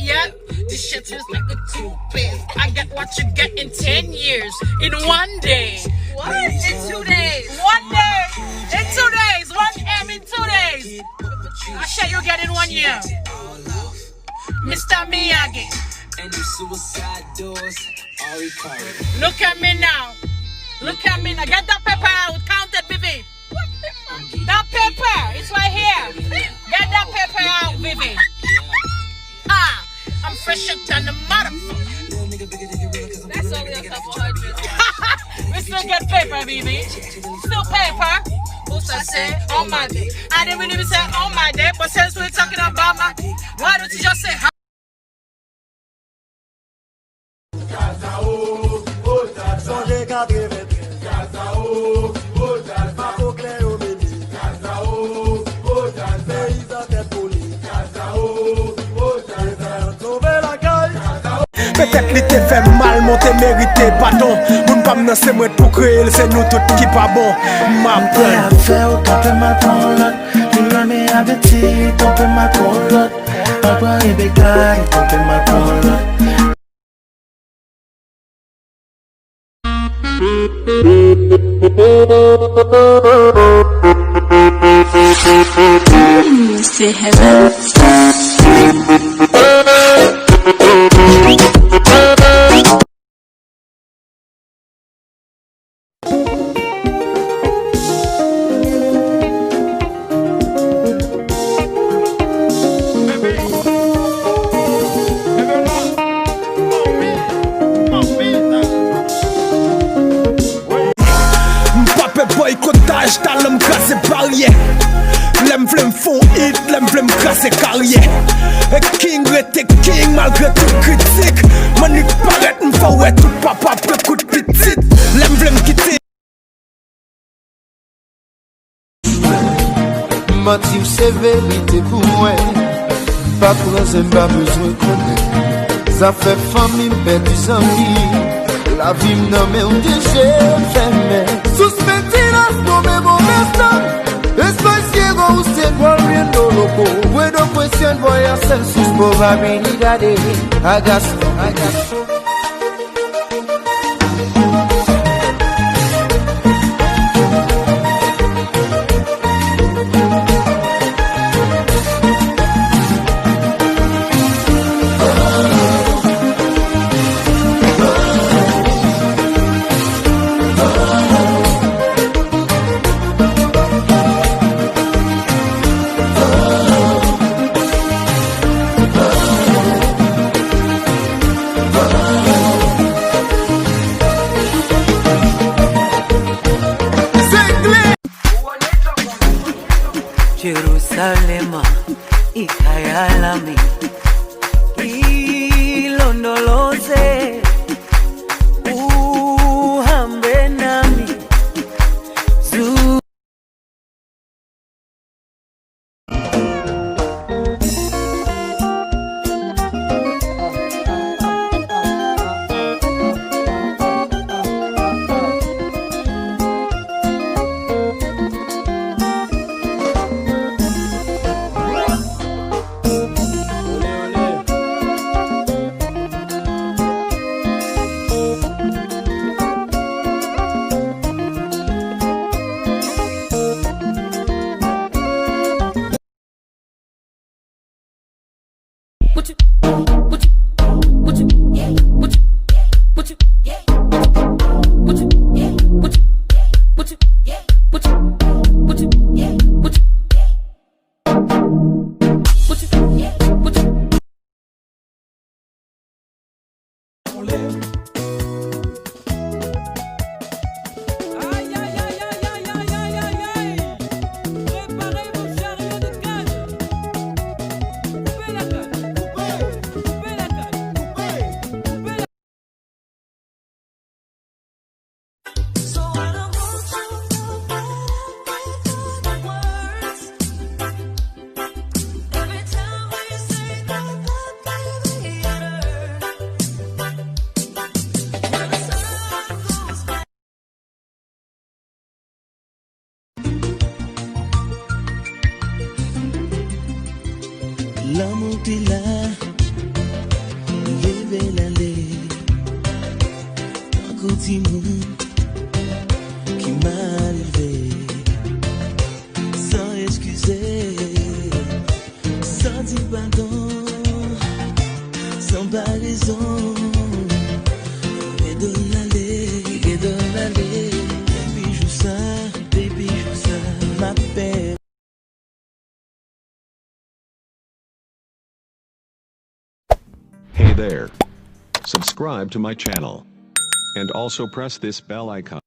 Yep. This shit is like a toothpaste. I get what you get in 10 years. In 1 day. What? In 2 days. 1 day. In 2 days. 1 M in 2 days. I shit you get in 1 year. Mr. Miyagi. And the suicide doors are recorded. Look at me now. Look at me now. Get that paper out. Count it, Vivi. That paper. It's right here. Get that paper out, Vivi. Ah, I'm fresher than the motherfucker. That's only a couple hundred. We still get paper, Vivi. Still paper. Who's I say on my day? I didn't really say on my day, but since we're talking about my, why don't you just say hi? Peut-être li te fait mal, mon te mérité pardon. Moun pa m'nanse mwen pour créer, c'est nous tout qui pas bon. Ma peine. Faire autant que ma tonlotte. Tu l'as mis appétit, ton peu ma tonlotte. Papa et bécaille, ton peu ma tonlotte. C'est heaven. Boycottage, t'as l'homme cassé barrière. L'aime v'l'aime font hit, l'aime v'l'aime casser carrière. Et King rete King malgré toute critique. Manu paraît m'fa ouais tout papa peu coup de petite. L'aime v'l'aime quitter. Mentir c'est vérité pour moi. Pas croiser pas besoin de connaître. Ça fait famille, père des amis. La vie m'nomme on déchets fermé. Suspendí las no me molestan. Estoy ciego, usted volviendo loco. Bueno, pues si voy a hacer sus probabilidades. Hagas. Jerusalem, ikayalami, ilondoloze, uhambe nami, pardon, sans paraison. Et de l'aller, baby, joue ça, ma paix. Hey there. Subscribe to my channel. And also press this bell icon.